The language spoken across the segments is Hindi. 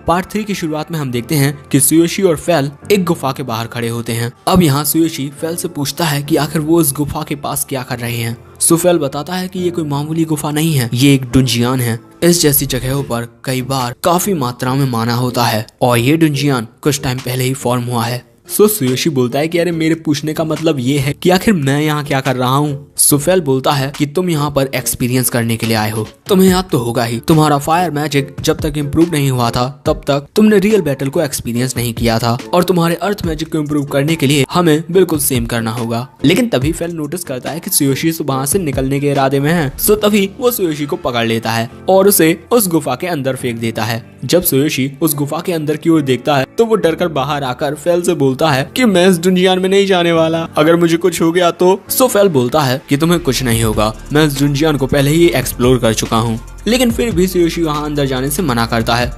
पार्ट 3 की शुरुआत में हम देखते हैं कि सुयोशी और फेल एक गुफा के बाहर खड़े होते हैं। अब यहाँ सुयोशी फेल से पूछता है कि आखिर वो इस गुफा के पास क्या कर रहे हैं। फेल बताता है कि ये कोई मामूली गुफा नहीं है, ये एक डुंजियान है। इस जैसी जगहों पर कई बार काफी मात्रा में माना होता है और ये डुंजियान कुछ टाइम पहले ही फॉर्म हुआ है। सुयोशी बोलता है कि अरे मेरे पूछने का मतलब ये है कि आखिर मैं यहाँ क्या कर रहा हूँ। फेल बोलता है कि तुम यहाँ पर एक्सपीरियंस करने के लिए आए हो। तुम्हें याद तो होगा ही, तुम्हारा फायर मैजिक जब तक इम्प्रूव नहीं हुआ था तब तक तुमने रियल बैटल को एक्सपीरियंस नहीं किया था और तुम्हारे अर्थ मैजिक को इम्प्रूव करने के लिए हमें बिल्कुल सेम करना होगा। लेकिन तभी फेल नोटिस करता है कि सुयोशी वहाँ से निकलने के इरादे में है। तभी वो सुयोशी को पकड़ लेता है और उसे उस गुफा के अंदर फेंक देता है। जब सुयोशी उस गुफा के अंदर की ओर देखता है तो वो डरकर बाहर आकर फेल से बोलता है कि मैं इस डुंजियान में नहीं जाने वाला, अगर मुझे कुछ हो गया तो। फेल बोलता है कि तुम्हें कुछ नहीं होगा, मैं इस डुंजियान को पहले ही एक्सप्लोर कर चुका हूँ। लेकिन फिर भी सुयोशी वहाँ अंदर जाने से मना करता है।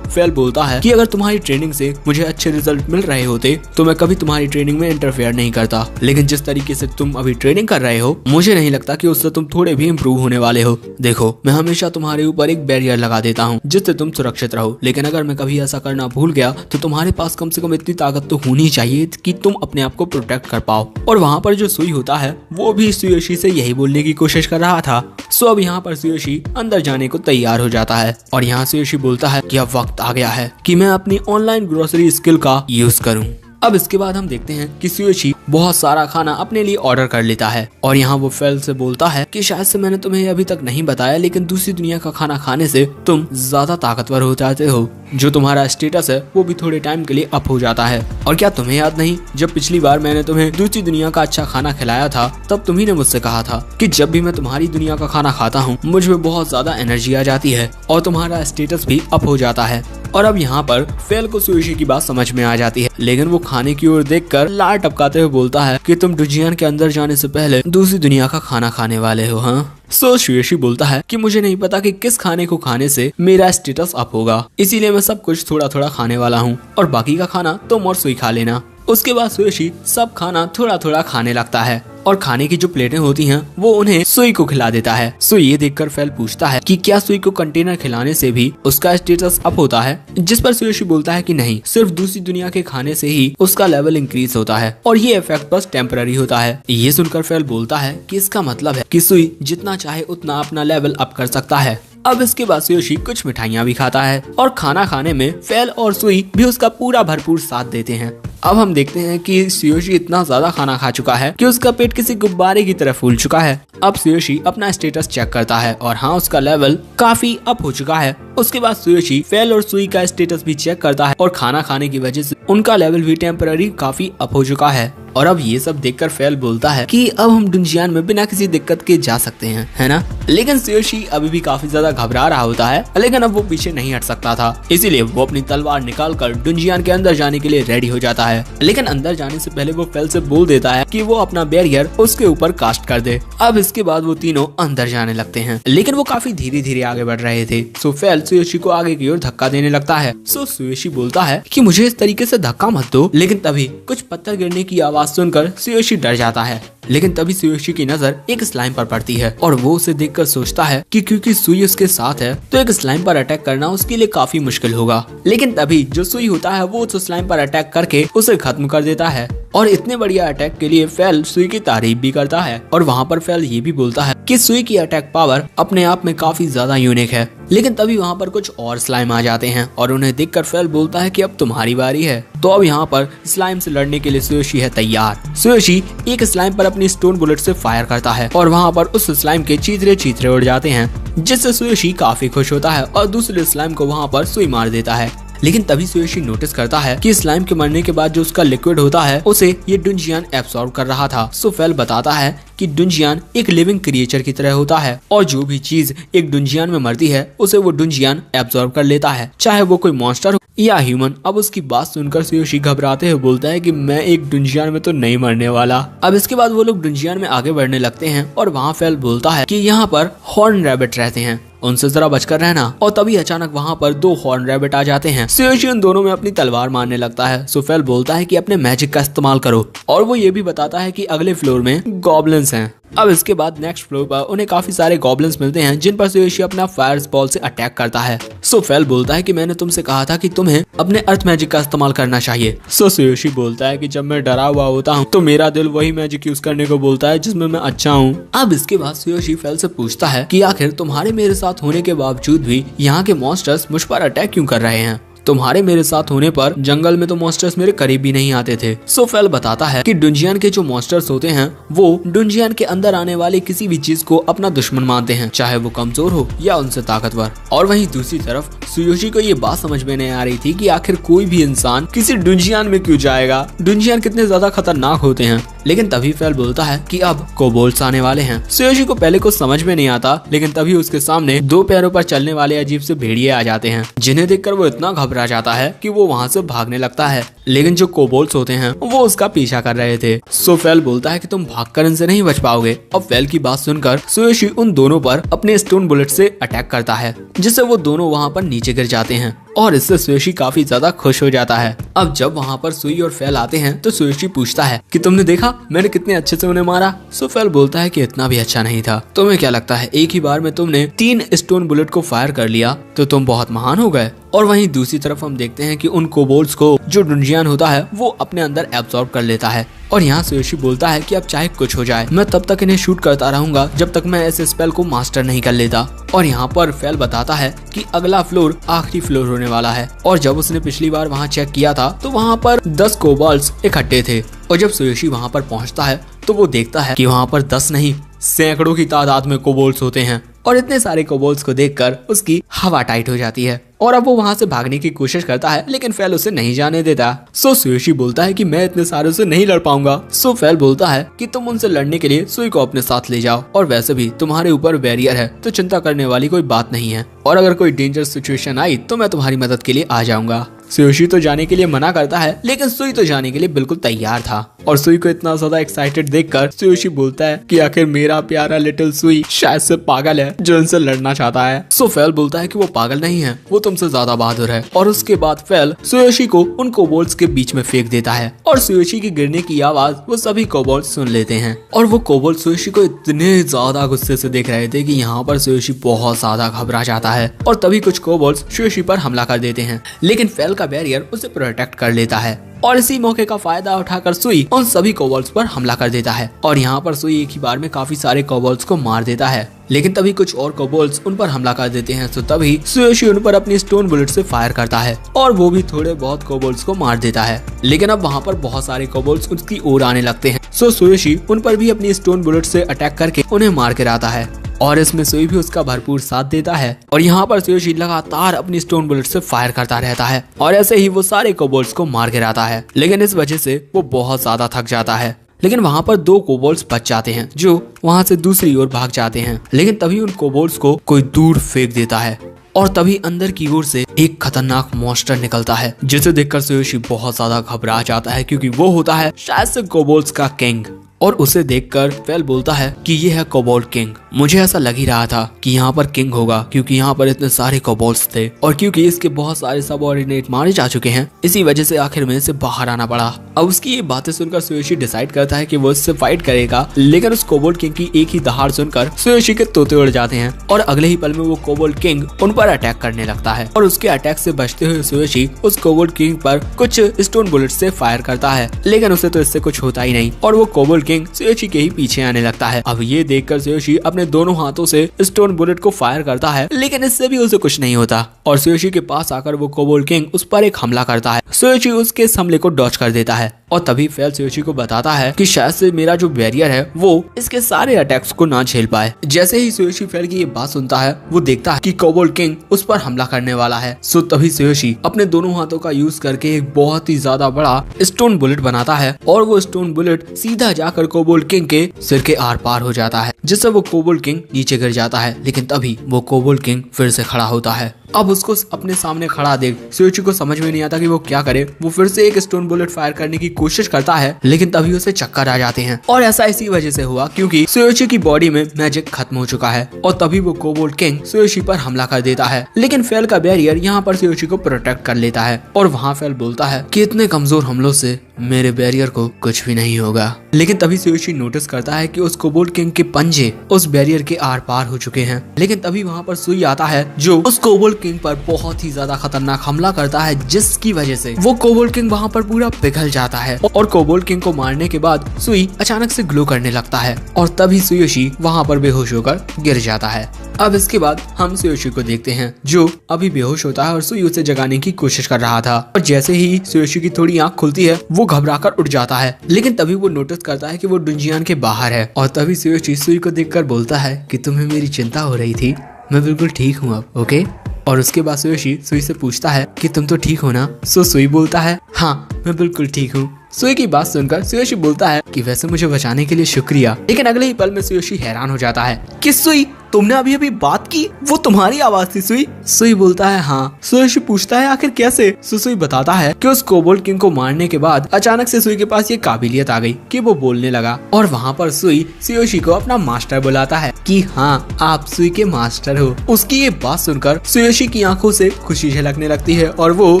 फेल बोलता है कि अगर तुम्हारी ट्रेनिंग से मुझे अच्छे रिजल्ट मिल रहे होते तो मैं कभी तुम्हारी ट्रेनिंग में इंटरफेयर नहीं करता, लेकिन जिस तरीके से तुम अभी ट्रेनिंग कर रहे हो मुझे नहीं लगता कि उससे तुम थोड़े भी इम्प्रूव होने वाले हो। देखो, मैं हमेशा तुम्हारे ऊपर एक बैरियर लगा देता हूँ जिससे तुम सुरक्षित रहो, लेकिन अगर मैं कभी ऐसा करना भूल गया तो तुम्हारे पास कम से कम इतनी ताकत तो होनी चाहिए कि तुम अपने आप को प्रोटेक्ट कर पाओ। और वहाँ पर जो सुई होता है वो भी सुयोशी से यही बोलने की कोशिश कर रहा था। अब यहाँ पर सुयोशी अंदर जाने को तैयार हो जाता है और यहाँ सुयोशी बोलता है कि अब वक्त आ गया है कि मैं अपनी ऑनलाइन ग्रोसरी स्किल का यूज करूं। अब इसके बाद हम देखते हैं कि सुयोशी बहुत सारा खाना अपने लिए ऑर्डर कर लेता है और यहाँ वो फेल से बोलता है कि शायद से मैंने तुम्हें अभी तक नहीं बताया, लेकिन दूसरी दुनिया का खाना खाने से तुम ज्यादा ताकतवर हो जाते हो। जो तुम्हारा स्टेटस है वो भी थोड़े टाइम के लिए अप हो जाता है। और क्या तुम्हें याद नहीं, जब पिछली बार मैंने तुम्हें दूसरी दुनिया का अच्छा खाना खिलाया था तब तुम्ही ने मुझसे कहा था कि जब भी मैं तुम्हारी दुनिया का खाना खाता हूँ मुझ में बहुत ज्यादा एनर्जी आ जाती है और तुम्हारा स्टेटस भी अप हो जाता है। और अब यहाँ पर फेल को सुयोशी की बात समझ में आ जाती है, लेकिन वो खाने की ओर देखकर लार टपकाते हुए बोलता है कि तुम डुंजियान के अंदर जाने से पहले दूसरी दुनिया का खाना खाने वाले हो। हाँ, सुयोशी बोलता है कि मुझे नहीं पता कि किस खाने को खाने से मेरा स्टेटस अप होगा, इसीलिए मैं सब कुछ थोड़ा थोड़ा खाने वाला हूँ और बाकी का खाना तुम और सुई खा लेना। उसके बाद सुयोशी सब खाना थोड़ा थोड़ा खाने लगता है और खाने की जो प्लेटें होती हैं वो उन्हें सुई को खिला देता है। ये देखकर फेल पूछता है कि क्या सुई को कंटेनर खिलाने से भी उसका स्टेटस अप होता है, जिस पर सुयोशी बोलता है कि नहीं, सिर्फ दूसरी दुनिया के खाने से ही उसका लेवल इंक्रीज होता है और ये इफेक्ट बस टेम्पररी होता है। ये सुनकर फेल बोलता है कि इसका मतलब है कि सुई जितना चाहे उतना अपना लेवल अप कर सकता है। अब इसके बाद सुयोशी कुछ मिठाइयाँ भी खाता है और खाना खाने में फेल और सुई भी उसका पूरा भरपूर साथ देते हैं। अब हम देखते हैं कि सुयोशी इतना ज्यादा खाना खा चुका है कि उसका पेट किसी गुब्बारे की तरह फूल चुका है। अब सुयोशी अपना स्टेटस चेक करता है और हाँ, उसका लेवल काफी अप हो चुका है। उसके बाद सुयोशी फेल और सुई का स्टेटस भी चेक करता है और खाना खाने की वजह से उनका लेवल भी टेम्पररी काफी अप हो चुका है। और अब ये सब देखकर फेल बोलता है कि अब हम डुंजियान में बिना किसी दिक्कत के जा सकते हैं, है ना। लेकिन सुयोशी अभी भी काफी ज्यादा घबरा रहा होता है, लेकिन अब वो पीछे नहीं हट सकता था, इसीलिए वो अपनी तलवार निकालकर डुंजियान के अंदर जाने के लिए रेडी हो जाता है। लेकिन अंदर जाने से पहले वो फेल से बोल देता है कि वो अपना बैरियर उसके ऊपर कास्ट कर दे। अब इसके बाद वो तीनों अंदर जाने लगते हैं, लेकिन वो काफी धीरे धीरे आगे बढ़ रहे थे। फेल सुयोशी को आगे की ओर धक्का देने लगता है। सुयोशी बोलता है कि मुझे इस तरीके से धक्का मत दो, लेकिन तभी कुछ पत्थर गिरने की आवाज सुनकर सुयोशी डर जाता है। लेकिन तभी सुयोशी की नजर एक स्लाइम पर पड़ती है और वो उसे देखकर सोचता है कि क्योंकि सुई उसके साथ है तो एक स्लाइम पर अटैक करना उसके लिए काफी मुश्किल होगा। लेकिन तभी जो सुई होता है वो उस स्लाइम पर अटैक करके उसे खत्म कर देता है और इतने बढ़िया अटैक के लिए फेल सुई की तारीफ भी करता है। और वहाँ पर फेल ये भी बोलता है कि सुई की अटैक पावर अपने आप में काफी ज्यादा यूनिक है। लेकिन तभी वहाँ पर कुछ और स्लाइम आ जाते हैं और उन्हें देखकर फेल बोलता है कि अब तुम्हारी बारी है। तो अब यहाँ पर स्लाइम से लड़ने के लिए सुयोशी है तैयार। सुयोशी एक स्लाइम पर अपनी स्टोन बुलेट से फायर करता है और वहाँ पर उस स्लाइम के चीथड़े उड़ जाते हैं, जिससे सुयोशी काफी खुश होता है और दूसरे स्लाइम को वहाँ पर सुई मार देता है। लेकिन तभी सुयोशी नोटिस करता है कि स्लाइम के मरने के बाद जो उसका लिक्विड होता है उसे ये डुंजियान एब्सॉर्ब कर रहा था। फेल बताता है कि डुंजियान एक लिविंग क्रिएचर की तरह होता है और जो भी चीज एक डुंजियान में मरती है उसे वो डुंजियान एब्सॉर्ब कर लेता है, चाहे वो कोई मॉन्स्टर हो या ह्यूमन। अब उसकी बात सुनकर सुयोशी घबराते हुए बोलता है कि मैं एक डुंजियान में तो नहीं मरने वाला। अब इसके बाद वो लोग डुंजियान में आगे बढ़ने लगते हैं और वहाँ फेल बोलता है कि यहाँ पर हॉर्न रैबिट रहते हैं, उनसे जरा बचकर रहना। और तभी अचानक वहाँ पर 2 हॉर्न रैबिट आ जाते हैं। सुयोशी उन दोनों में अपनी तलवार मारने लगता है। फेल बोलता है कि अपने मैजिक का इस्तेमाल करो और वो ये भी बताता है कि अगले फ्लोर में गॉब्लिन्स हैं। अब इसके बाद नेक्स्ट फ्लोर पर उन्हें काफी सारे गॉब्लिन्स मिलते हैं जिन पर सुयोशी अपना फायर बॉल से अटैक करता है। सो फेल बोलता है कि मैंने तुमसे कहा था कि तुम्हें अपने अर्थ मैजिक का इस्तेमाल करना चाहिए। सो सुयोशी बोलता है कि जब मैं डरा हुआ होता हूँ तो मेरा दिल वही मैजिक यूज करने को बोलता है जिसमें मैं अच्छा हूँ। अब इसके बाद सुयोशी फेल से पूछता है कि आखिर तुम्हारे मेरे साथ होने के बावजूद भी यहाँ के मॉन्स्टर्स मुझ पर अटैक क्यों कर रहे हैं? तुम्हारे मेरे साथ होने पर जंगल में तो मॉन्स्टर्स मेरे करीब भी नहीं आते थे। सो फेल बताता है कि डुंजियन के जो मॉन्स्टर्स होते हैं वो डुंजियन के अंदर आने वाली किसी भी चीज को अपना दुश्मन मानते हैं, चाहे वो कमजोर हो या उनसे ताकतवर। और वहीं दूसरी तरफ सुयोशी को ये बात समझ में नहीं आ रही थी कि आखिर कोई भी इंसान किसी डुंजियन में क्यों जाएगा, डुंजियन कितने ज्यादा खतरनाक होते हैं। लेकिन तभी फेल बोलता है कि अब कोबोल्ड्स आने वाले हैं। सुयोशी को पहले कुछ समझ में नहीं आता, लेकिन तभी उसके सामने 2 पैरों पर चलने वाले अजीब से भेड़िए आ जाते हैं, जिन्हें देखकर वो इतना घबरा जाता है कि वो वहाँ से भागने लगता है। लेकिन जो कोबोल्ड्स होते हैं वो उसका पीछा कर रहे थे। सो फेल बोलता है कि तुम भागकर इनसे नहीं बच पाओगे। अब फेल की बात सुनकर सुयोशी उन दोनों पर अपने स्टोन बुलेट से अटैक करता है, जिससे वो दोनों वहाँ पर नीचे गिर जाते हैं और इससे सुयोशी काफी ज्यादा खुश हो जाता है। अब जब वहाँ पर सुई और फेल आते हैं तो सुयोशी पूछता है कि तुमने देखा मैंने कितने अच्छे से उन्हें मारा। सो फेल बोलता है कि इतना भी अच्छा नहीं था। तुम्हें क्या लगता है एक ही बार में तुमने 3 स्टोन बुलेट को फायर कर लिया तो तुम बहुत महान हो गए? और वहीं दूसरी तरफ हम देखते हैं कि उन कोबोल्ड्स को जो डुंजियन होता है वो अपने अंदर एब्सॉर्ब कर लेता है। और यहाँ सुयोशी बोलता है कि अब चाहे कुछ हो जाए मैं तब तक इन्हें शूट करता रहूंगा जब तक मैं ऐसे स्पेल को मास्टर नहीं कर लेता। और यहाँ पर फेल बताता है कि अगला फ्लोर आखिरी फ्लोर होने वाला है। और जब उसने पिछली बार वहाँ चेक किया था तो वहाँ पर 10 कोबोल्ड्स इकट्ठे थे। और जब सुयोशी वहाँ पर पहुँचता है तो वो देखता है कि वहाँ पर 10 नहीं सैकड़ों की तादाद में कोबोल्ड्स होते हैं। और इतने सारे कोबोल्ड्स को देखकर उसकी हवा टाइट हो जाती है और अब वो वहाँ से भागने की कोशिश करता है, लेकिन फेल उसे नहीं जाने देता। सो सुयोशी बोलता है कि मैं इतने सारे से नहीं लड़ पाऊंगा। सो फेल बोलता है कि तुम उनसे लड़ने के लिए सुई को अपने साथ ले जाओ, और वैसे भी तुम्हारे ऊपर बैरियर है तो चिंता करने वाली कोई बात नहीं है, और अगर कोई डेंजरस सिचुएशन आई तो मैं तुम्हारी मदद के लिए आ जाऊंगा। सुयोशी तो जाने के लिए मना करता है, लेकिन सुई तो जाने के लिए बिल्कुल तैयार था। और सुई को इतना ज्यादा एक्साइटेड देखकर सुयोशी बोलता है कि आखिर मेरा प्यारा लिटिल सुई शायद से पागल है जो इनसे लड़ना चाहता है। सो फेल बोलता है कि वो पागल नहीं है, वो तुमसे ज्यादा बहादुर है। और उसके बाद फेल सुयोशी को उन कोबोल्ड्स के बीच में फेंक देता है और सुयोशी की गिरने की आवाज वो सभी कोबोल्ड्स सुन लेते हैं। और वो कोबोल्ड सुयोशी को इतने ज्यादा गुस्से से देख रहे थे कि यहाँ पर सुयोशी बहुत ज्यादा घबरा जाता है। और तभी कुछ कोबोल्ड्स सुयोशी पर हमला कर देते हैं, लेकिन फेल का बैरियर उसे प्रोटेक्ट कर लेता है। और इसी मौके का फायदा उठाकर सुई उन सभी कोबोल्ड्स पर हमला कर देता है। और यहाँ पर सुई एक ही बार में काफी सारे कोबोल्ड्स को मार देता है, लेकिन तभी कुछ और कोबोल्ड्स उन पर हमला कर देते हैं। तो तभी सुयोशी उन पर अपनी स्टोन बुलेट से फायर करता है और वो भी थोड़े बहुत कोबोल्ड्स को मार देता है। लेकिन अब वहाँ पर बहुत सारे कोबोल्ड्स उसकी ओर आने लगते हैं। सो सुयोशी उन पर भी अपनी स्टोन बुलेट से अटैक करके उन्हें मार गिराता है, और इसमें सुई भी उसका भरपूर साथ देता है। और यहाँ पर सुयोशी लगातार अपनी स्टोन बुलेट से फायर करता रहता है और ऐसे ही वो सारे कोबोल्ड्स को मार गिराता है। लेकिन इस वजह से वो बहुत ज्यादा थक जाता है। लेकिन वहाँ पर 2 कोबोल्ड्स बच जाते हैं जो वहाँ से दूसरी ओर भाग जाते हैं। लेकिन तभी उन कोबोल्ड्स को कोई दूर फेंक देता है और तभी अंदर की ओर से एक खतरनाक मॉन्स्टर निकलता है, जिसे देखकर सुयोशी बहुत ज्यादा घबरा जाता है, क्योंकि वो होता है शायद से कोबोल्ड्स का किंग। और उसे देखकर फेल बोलता है कि ये है कोबोल्ड किंग। मुझे ऐसा लग ही रहा था कि यहाँ पर किंग होगा, क्योंकि यहाँ पर इतने सारे कोबोल्ड्स थे और क्योंकि इसके बहुत सारे सबऑर्डिनेट मारे जा चुके हैं, इसी वजह से आखिर में इसे बाहर आना पड़ा। अब उसकी ये बातें सुनकर सुयोशी डिसाइड करता है कि वो इससे फाइट करेगा, लेकिन उस कोबोल्ड किंग की एक ही दहाड़ सुनकर सुयोशी के तोते उड़ जाते हैं और अगले ही पल में वो कोबोल्ड किंग उन पर अटैक करने लगता है। और उसके अटैक से बचते हुए सुयोशी उस कोबोल्ड किंग पर कुछ स्टोन बुलेट से फायर करता है, लेकिन उसे तो इससे कुछ होता ही नहीं और वो कोबोल्ड किंग सुयोशी के ही पीछे आने लगता है। अब ये देखकर सुयोशी अपने दोनों हाथों से स्टोन बुलेट को फायर करता है, लेकिन इससे भी उसे कुछ नहीं होता और सुयोशी के पास आकर वो कोबोल्ड किंग उस पर एक हमला करता है। सुयोशी उसके इस हमले को डॉज कर देता है और तभी फेल सुयोशी को बताता है कि शायद से मेरा जो बैरियर है वो इसके सारे अटैक्स को ना झेल पाए। जैसे ही सुयोशी फेल की ये बात सुनता है, वो देखता है कि कोबोल्ड किंग उस पर हमला करने वाला है। सो तभी सुयोशी अपने दोनों हाथों का यूज करके एक बहुत ही ज्यादा बड़ा स्टोन बुलेट बनाता है और वो स्टोन बुलेट सीधा जाकर कोबोल्ड किंग के सिर के आर पार हो जाता है, जिससे वो कोबोल्ड किंग नीचे गिर जाता है। लेकिन तभी वो कोबोल्ड किंग फिर से खड़ा होता है। अब उसको अपने सामने खड़ा देख सुयोशी को समझ में नहीं आता कि वो क्या करे। वो फिर से एक स्टोन बुलेट फायर करने की कोशिश करता है, लेकिन तभी उसे चक्कर आ जाते हैं और ऐसा इसी वजह से हुआ क्योंकि सुयोशी की बॉडी में मैजिक खत्म हो चुका है। और तभी वो कोबोल्ड किंग सुयोशी पर हमला कर देता है, लेकिन फेल का बैरियर यहाँ पर सुयोशी को प्रोटेक्ट कर लेता है। और वहाँ फेल बोलता है कि इतने कमजोर हमलों से मेरे बैरियर को कुछ भी नहीं होगा। लेकिन तभी सुयोशी नोटिस करता है कि उस कोबोल्ट किंग के पंजे उस बैरियर के आर पार हो चुके हैं। लेकिन तभी वहाँ पर सुई आता है जो उस कोबोल्ट किंग पर बहुत ही ज्यादा खतरनाक हमला करता है, जिसकी वजह से वो कोबोल्ट किंग वहाँ पर पूरा पिघल जाता है और कोबोल्ट किंग को मारने के बाद सुई अचानक से ग्लो करने लगता है और तभी सुयोशी वहाँ पर बेहोश होकर गिर जाता है। अब इसके बाद हम सुयोशी को देखते हैं जो अभी बेहोश होता है और सुई उसे जगाने की कोशिश कर रहा था और जैसे ही सुयोशी की थोड़ी आंख खुलती है वो घबराकर उठ जाता है। लेकिन तभी वो नोटिस करता है कि वो डुंजियान के बाहर है और तभी सुयोशी सुई को देखकर बोलता है कि तुम्हें मेरी चिंता हो रही थी, मैं बिल्कुल ठीक हूँ अब, ओके। और उसके बाद सुयोशी सुई से पूछता है कि तुम तो ठीक हो ना। सो सुई बोलता है हाँ मैं बिल्कुल ठीक हूँ। सुई की बात सुनकर सुयोशी बोलता है कि वैसे मुझे बचाने के लिए शुक्रिया। लेकिन अगले ही पल में सुयोशी हैरान हो जाता है कि सुई तुमने अभी अभी बात की, वो तुम्हारी आवाज थी सुई। सुई बोलता है हाँ। सुयोशी पूछता है आखिर कैसे। सुई बताता है कि उस कोबोल्ट किंग को मारने के बाद अचानक से सुई के पास ये काबिलियत आ गई कि वो बोलने लगा और वहाँ पर सुई सुयोशी को अपना मास्टर बुलाता है कि हाँ आप सुई के मास्टर हो। उसकी ये बात सुनकर सुयोशी की आंखों से खुशी झलकने लगती है और वो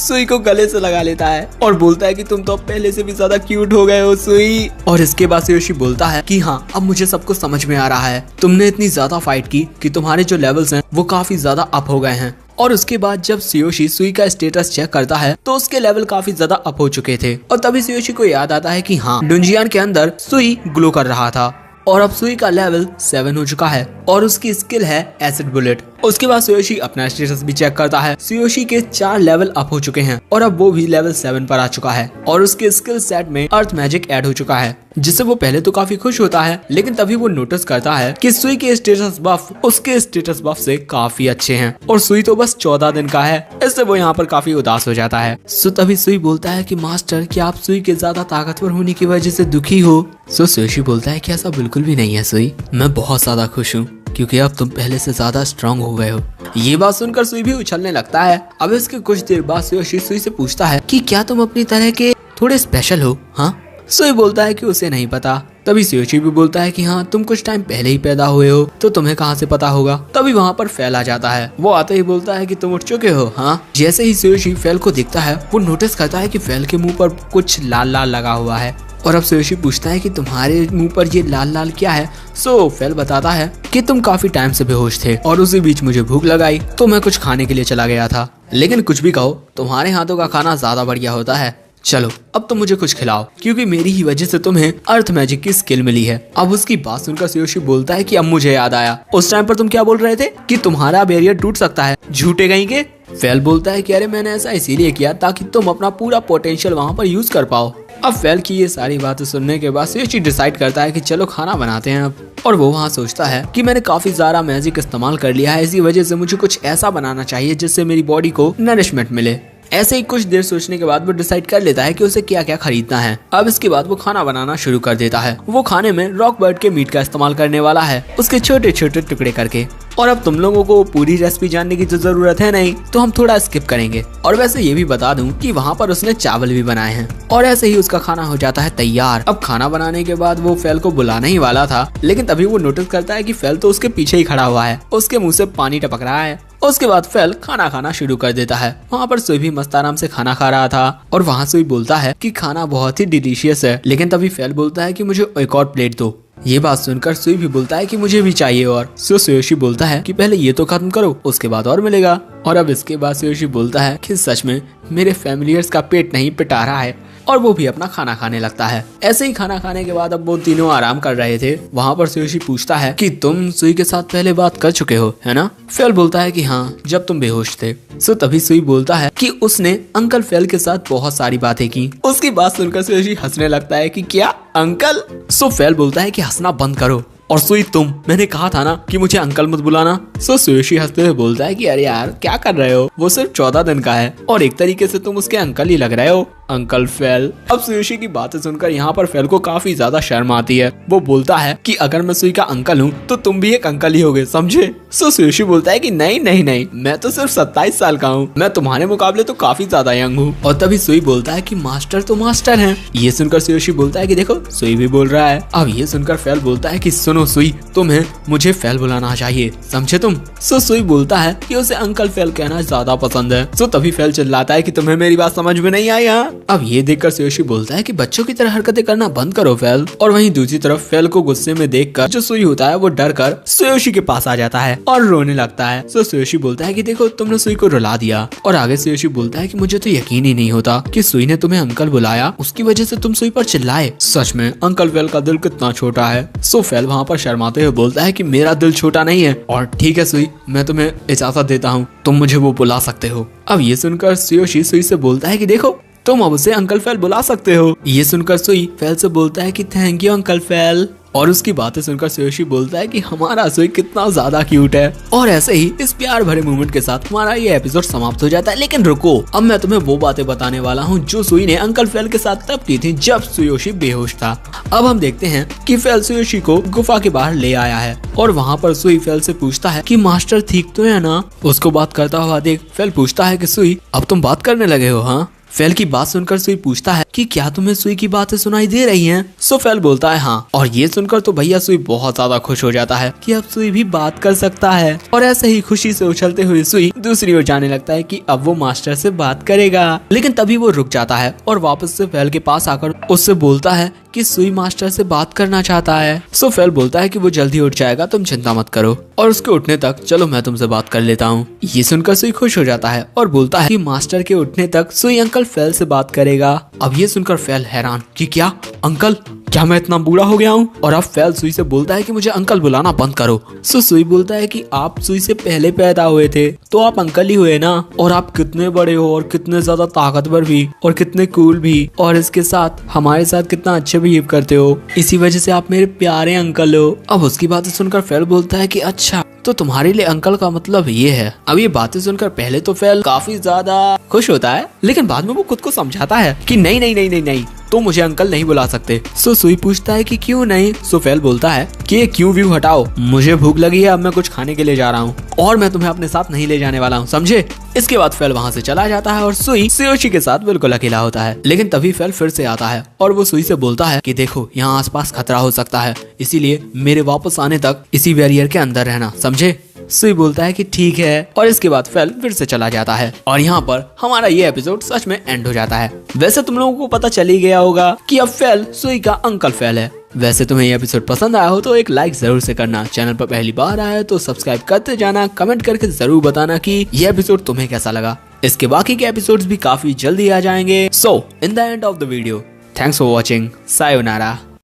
सुई को गले से लगा लेता है और बोलता है कि तुम तो पहले से भी ज्यादा क्यूट हो गए हो सुई। और इसके बाद सुयोशी बोलता है कि हाँ अब मुझे सब कुछ समझ में आ रहा है, तुमने इतनी ज्यादा फाइट की कि तुम्हारे जो लेवल्स हैं वो काफी ज्यादा अप हो गए हैं। और उसके बाद जब सुयोशी सुई का स्टेटस चेक करता है तो उसके लेवल काफी ज्यादा अप हो चुके थे और तभी सुयोशी को याद आता है कि हाँ डुंजियान के अंदर सुई ग्लो कर रहा था और अब सुई का लेवल 7 हो चुका है और उसकी स्किल है एसिड बुलेट। उसके बाद सुयोशी अपना स्टेटस भी चेक करता है। सुयोशी के 4 लेवल अप हो चुके हैं और अब वो भी लेवल 7 पर आ चुका है और उसके स्किल सेट में अर्थ मैजिक ऐड हो चुका है, जिससे वो पहले तो काफी खुश होता है। लेकिन तभी वो नोटिस करता है कि सुई के स्टेटस बफ उसके स्टेटस बफ से काफी अच्छे हैं और सुई तो बस 14 दिन का है, इससे वो यहाँ पर काफी उदास हो जाता है। सो तभी सुई बोलता है कि मास्टर क्या आप सुई के ज्यादा ताकतवर होने की वजह से दुखी हो। सो सुयोशी बोलता है कि ऐसा बिल्कुल भी नहीं है सुई, मैं बहुत ज्यादा खुश हूँ क्योंकि अब तुम पहले से ज्यादा स्ट्रांग हो गए हो। ये बात सुनकर सुई भी उछलने लगता है। अब इसके कुछ देर बाद सुयोशी सुई से पूछता है कि क्या तुम अपनी तरह के थोड़े स्पेशल हो। हाँ सुई बोलता है कि उसे नहीं पता। तभी सुयोशी भी बोलता है कि हाँ तुम कुछ टाइम पहले ही पैदा हुए हो तो तुम्हें कहाँ से पता होगा। तभी वहाँ पर फैल आ जाता है। वो आते ही बोलता है कि तुम उठ चुके हो। हाँ जैसे ही सुयोशी फैल को दिखता है वो नोटिस करता है कि फैल के मुंह पर कुछ लाल लाल लगा हुआ है और अब सुयोशी पूछता है कि तुम्हारे मुंह पर ये लाल लाल क्या है। सो फैल बताता है कि तुम काफी टाइम से बेहोश थे और उसी बीच मुझे भूख लगाई तो मैं कुछ खाने के लिए चला गया था। लेकिन कुछ भी कहो तुम्हारे हाथों का खाना ज्यादा बढ़िया होता है। चलो अब तुम मुझे कुछ खिलाओ क्योंकि मेरी ही वजह से तुम्हें अर्थ मैजिक की स्किल मिली है। अब उसकी बात सुनकर सुयोशी बोलता है कि अब मुझे याद आया, उस टाइम पर तुम क्या बोल रहे थे कि तुम्हारा बैरियर टूट सकता है, झूठे कहीं के। फैल बोलता है कि अरे मैंने ऐसा इसीलिए किया ताकि तुम अपना पूरा पोटेंशियल वहाँ पर यूज कर पाओ। अब फैल की ये सारी बातें सुनने के बाद सुयोशी डिसाइड करता है कि चलो खाना बनाते हैं अब। और वो वहाँ सोचता है कि मैंने काफी ज्यादा मैजिक इस्तेमाल कर लिया है, इसी वजह से मुझे कुछ ऐसा बनाना चाहिए जिससे मेरी बॉडी को नरिशमेंट मिले। ऐसे ही कुछ देर सोचने के बाद वो डिसाइड कर लेता है कि उसे क्या क्या खरीदना है। अब इसके बाद वो खाना बनाना शुरू कर देता है। वो खाने में रॉक बर्ड के मीट का इस्तेमाल करने वाला है, उसके छोटे छोटे टुकड़े करके। और अब तुम लोगों को पूरी रेसिपी जानने की तो जरूरत है नहीं, तो हम थोड़ा स्किप करेंगे। और वैसे ये भी बता दूं कि वहाँ पर उसने चावल भी बनाए हैं और ऐसे ही उसका खाना हो जाता है तैयार। अब खाना बनाने के बाद वो फैल को बुलाने ही वाला था, लेकिन तभी वो नोटिस करता है कि फैल तो उसके पीछे ही खड़ा हुआ है, उसके मुंह से पानी टपक रहा है। उसके बाद फैल खाना खाना शुरू कर देता है। वहाँ पर सुई भी मस्त आराम से खाना खा रहा था और वहाँ सुई बोलता है कि खाना बहुत ही डिलीशियस है। लेकिन तभी फैल बोलता है कि मुझे एक और प्लेट दो। ये बात सुनकर सुई भी बोलता है कि मुझे भी चाहिए और। सुयोशी बोलता है कि पहले ये तो खत्म करो, उसके बाद और मिलेगा। और अब इसके बाद सुयोशी बोलता है कि सच में मेरे फैमिलियर्स का पेट नहीं पिटा रहा है और वो भी अपना खाना खाने लगता है। ऐसे ही खाना खाने के बाद अब वो तीनों आराम कर रहे थे। वहाँ पर सुयोशी पूछता है कि तुम सुई के साथ पहले बात कर चुके हो है ना। फैल बोलता है कि हाँ, जब तुम बेहोश थे। सो तभी सुई बोलता है कि उसने अंकल फैल के साथ बहुत सारी बातें की। उसकी बात सुनकर सुयोशी हंसने लगता है कि क्या अंकल। सो फैल बोलता है कि हंसना बंद करो और सुई मैंने कहा था ना कि मुझे अंकल मत बुलाना। सो सुयोशी हंसते हुए बोलता है कि अरे यार क्या कर रहे हो, वो सिर्फ 14 दिन का है और एक तरीके से तुम उसके अंकल ही लग रहे हो, अंकल फैल। अब सुयोशी की बातें सुनकर यहाँ पर फैल को काफी ज्यादा शर्म आती है। वो बोलता है कि अगर मैं सुई का अंकल हूँ तो तुम भी एक अंकल ही होगे, समझे। सो सुयोशी बोलता है कि नहीं नहीं नहीं, मैं तो सिर्फ 27 साल का हूँ, मैं तुम्हारे मुकाबले तो काफी ज्यादा यंग हूँ। और तभी सुई बोलता है कि मास्टर तो मास्टर है। ये सुनकर सुयोशी बोलता है कि देखो सुई भी बोल रहा है। अब ये सुनकर फैल बोलता है कि सुनो सुई, तुम्हें मुझे फैल बुलाना चाहिए, समझे तुम। सो सुई बोलता है कि उसे अंकल फैल कहना ज्यादा पसंद है। सो तभी फैल चिल्लाता है कि तुम्हें मेरी बात समझ में नहीं आई। हाँ अब ये देखकर सुयोशी बोलता है कि बच्चों की तरह हरकतें करना बंद करो फेल। और वहीं दूसरी तरफ फेल को गुस्से में देखकर जो सुई होता है वो डर कर सुयोशी के पास आ जाता है और रोने लगता है। तो सुयोशी बोलता है कि देखो तुमने सुई को रुला दिया। और आगे सुयोशी बोलता है कि मुझे तो यकीन ही नहीं होता कि सुई ने तुम्हें अंकल बुलाया, उसकी वजह से तुम सुई पर चिल्लाए। सच में अंकल फेल का दिल कितना छोटा है। सो फेल वहाँ पर शर्माते हुए बोलता है कि मेरा दिल छोटा नहीं है और ठीक है सुई, मैं तुम्हें इजाजत देता हूँ, तुम मुझे वो बुला सकते हो। अब ये सुनकर सुयोशी सुई से बोलता है कि देखो तुम अब उसे अंकल फेल बुला सकते हो। ये सुनकर सुई फेल से बोलता है कि थैंक यू अंकल फेल। और उसकी बातें सुनकर सुयोशी बोलता है कि हमारा सुई कितना ज्यादा क्यूट है। और ऐसे ही इस प्यार भरे मोमेंट के साथ हमारा ये एपिसोड समाप्त हो जाता है। लेकिन रुको, अब मैं तुम्हें वो बातें बताने वाला हूँ जो सुई ने अंकल फेल के साथ तब की थी जब सुयोशी बेहोश था। अब हम देखते हैं कि फेल सुयोशी को गुफा के बाहर ले आया है और वहाँ पर सुई फेल से पूछता है कि मास्टर ठीक तो है ना। उसको बात करता हुआ देख फेल पूछता है कि सुई अब तुम बात करने लगे हो हाँ। फेल की बात सुनकर सुई पूछता है कि क्या तुम्हें सुई की बातें सुनाई दे रही हैं? सो फेल बोलता है हाँ। और ये सुनकर तो भैया सुई बहुत ज्यादा खुश हो जाता है कि अब सुई भी बात कर सकता है। और ऐसे ही खुशी से उछलते हुए सुई दूसरी ओर जाने लगता है कि अब वो मास्टर से बात करेगा। लेकिन तभी वो रुक जाता है और वापस से फेल के पास आकर उससे बोलता है कि सुई मास्टर से बात करना चाहता है। सो फेल बोलता है कि वो जल्दी उठ जाएगा, तुम चिंता मत करो। और उसके उठने तक चलो मैं तुमसे बात कर लेता हूँ। ये सुनकर सुई खुश हो जाता है और बोलता है कि मास्टर के उठने तक सुई अंकल फेल से बात करेगा। अब ये सुनकर फेल हैरान कि क्या अंकल, क्या मैं इतना बूढ़ा हो गया हूँ? और अब फेल सुई से बोलता है कि मुझे अंकल बुलाना बंद करो। सो सुई बोलता है कि आप सुई से पहले पैदा हुए थे तो आप अंकल ही हुए ना। और आप कितने बड़े हो और कितने ज्यादा ताकतवर भी और कितने कूल भी, और इसके साथ हमारे साथ कितना अच्छे बिहेव करते हो, इसी वजह से आप मेरे प्यारे अंकल हो। अब उसकी बातें सुनकर फेल बोलता है कि अच्छा तो तुम्हारे लिए अंकल का मतलब ये है। अब ये बातें सुनकर पहले तो फेल काफी ज्यादा खुश होता है, लेकिन बाद में वो खुद को समझाता है कि नहीं नहीं नहीं नहीं नहीं, तो मुझे अंकल नहीं बुला सकते। सो सुई पूछता है कि क्यों नहीं? सो फेल बोलता है कि ये क्यों व्यू हटाओ, मुझे भूख लगी है, अब मैं कुछ खाने के लिए जा रहा हूँ और मैं तुम्हें अपने साथ नहीं ले जाने वाला हूँ, समझे? इसके बाद फेल वहाँ से चला जाता है और सुई सुयोशी के साथ बिल्कुल अकेला होता है। लेकिन तभी फेल फिर से आता है और वो सुई से बोलता है कि देखो यहाँ आसपास खतरा हो सकता है, इसीलिए मेरे वापस आने तक इसी बैरियर के अंदर रहना, समझे? सुई बोलता है कि ठीक है और इसके बाद फेल फिर से चला जाता है। और यहाँ पर हमारा ये एपिसोड सच में एंड हो जाता है। वैसे तुम लोगों को पता चल ही गया होगा कि अब फेल सुई का अंकल फेल है। वैसे तुम्हें ये एपिसोड पसंद आया हो तो एक लाइक जरूर से करना, चैनल पर पहली बार आया तो सब्सक्राइब करते जाना, कमेंट करके जरूर बताना कि ये एपिसोड तुम्हें कैसा लगा। इसके बाकी के एपिसोड्स भी काफी जल्दी आ जाएंगे। So in the end of the video, thanks for watching, sayonara.